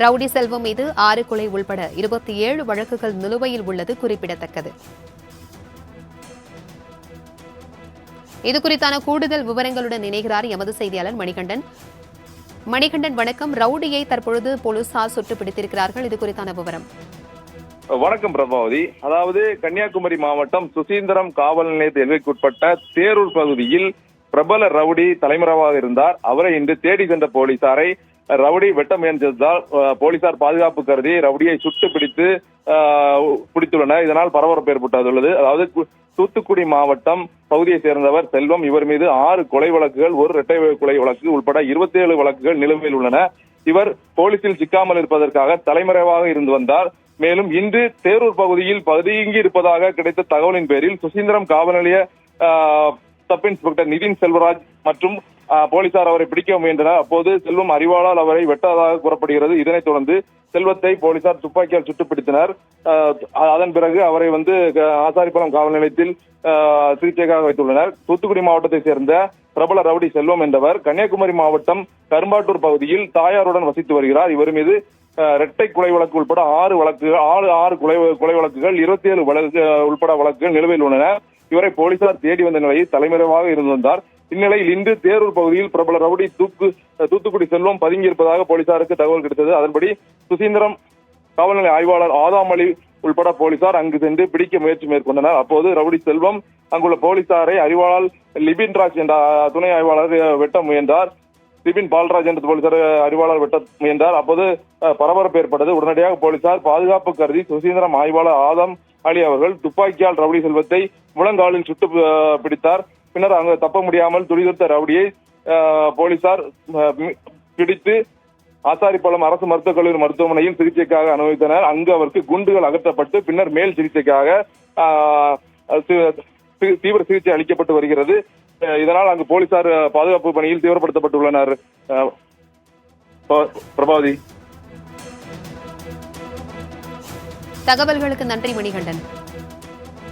Rowdy செல்வம் மீது 6 கொலை உள்பட 27 வழக்குகள் நிலுவையில் உள்ளது குறிப்பிடத்தக்கது. இதுகுறித்தான கூடுதல் விவரங்களுடன் இணைகிறார் எமது செய்தியாளர் மணிகண்டன். மணிகண்டன், வணக்கம். ரவுடியை தற்பொழுது போலீசார் சுட்டு பிடித்திருக்கிறார்கள். இது குறித்தான விவரம். வணக்கம் பிரபாவதி. அதாவது கன்னியாகுமரி மாவட்டம் சுசீந்திரம் காவல் நிலையத்து எல்லைக்குட்பட்ட தேரூர் பகுதியில் பிரபல ரவுடி தலைமறைவாக இருந்தார். அவரை இன்று தேடி சென்ற போலீசாரை ரவுடி வெட்ட முயன்றதால் போலீசார் பாதுகாப்பு கருதி ரவுடியை சுட்டு பிடித்துள்ளனர். இதனால் பரபரப்பு ஏற்பட்டுள்ளது. அதாவது தூத்துக்குடி மாவட்டம் பகுதியை சேர்ந்தவர் செல்வம். இவர் மீது 6 கொலை வழக்குகள், 1 இரட்டை கொலை வழக்கு உட்பட 27 வழக்குகள் நிலுவையில் உள்ளன. இவர் போலீசில் சிக்காமல் இருப்பதற்காக தலைமறைவாக இருந்து வந்தார். மேலும் இன்று தேரூர் பகுதியில் பதுங்கி இருப்பதாக கிடைத்த தகவலின் பேரில் சுசீந்திரம் காவல் நிலைய சப் இன்ஸ்பெக்டர் நிதின் செல்வராஜ் மற்றும் போலீசார் அவரை பிடிக்க முயன்றனர். அப்போது செல்வம் அறிவாளால் அவரை வெட்டதாக கூறப்படுகிறது. இதனைத் தொடர்ந்து செல்வத்தை போலீசார் துப்பாக்கியால் சுட்டு பிடித்தனர். அதன் பிறகு அவரை ஆசாரிப்பள்ளம் காவல் நிலையத்தில் சிகிச்சைக்காக வைத்துள்ளனர். தூத்துக்குடி மாவட்டத்தை சேர்ந்த பிரபல ரவுடி செல்வம் என்பவர் கன்னியாகுமரி மாவட்டம் கரும்பாட்டூர் பகுதியில் தாயாருடன் வசித்து வருகிறார். இவர் மீது இரட்டை கொலை வழக்கு உட்பட 6 கொலை வழக்குகள், 27 வழக்கு உட்பட வழக்குகள் நிலுவையில் உள்ளன. இவரை போலீசார் தேடி வந்த நிலையில் தலைமறைவாக இருந்து வந்தார். இந்நிலையில் இன்று தேரூர் பகுதியில் பிரபல ரவுடி தூத்துக்குடி செல்வம் பதுங்கியிருப்பதாக போலீசாருக்கு தகவல் கிடைத்தது. அதன்படி சுசீந்திரம் காவல்நிலைய ஆய்வாளர் ஆதாம் அலி உள்பட போலீசார் அங்கு சென்று பிடிக்க முயற்சி மேற்கொண்டனர். அப்போது ரவுடி செல்வம் அங்குள்ள போலீசாரை அறிவாளால் லிபின் ராஜ் என்ற துணை ஆய்வாளர் வெட்ட முயன்றார். லிபின் பால்ராஜ் என்ற போலீசார் அறிவாளர் வெட்ட முயன்றார். அப்போது பரபரப்பு ஏற்பட்டது. உடனடியாக போலீசார் பாதுகாப்பு கருதி சுசீந்திரம் ஆய்வாளர் ஆதாம் அலி அவர்கள் துப்பாக்கியால் ரவுடி செல்வத்தை முழங்காலில் சுட்டு பிடித்தார். பின்னர் அங்கு தப்ப முடியாமல் துடிதுடித்த ரவுடியை போலீசார் பிடித்து ஆசாரிப்பள்ளம் அரசு மருத்துவக் கல்லூரி மருத்துவமனையில் சிகிச்சைக்காக அனுமதித்தனர். அங்கு அவருக்கு குண்டுகள் அகற்றப்பட்டு பின்னர் மேல் சிகிச்சைக்காக தீவிர சிகிச்சை அளிக்கப்பட்டு வருகிறது. இதனால் அங்கு போலீசார் பாதுகாப்பு பணியில் தீவிரப்படுத்தப்பட்டுள்ளனர். பிரபாவதி, தகவல்களுக்கு நன்றி மணிகண்டன்.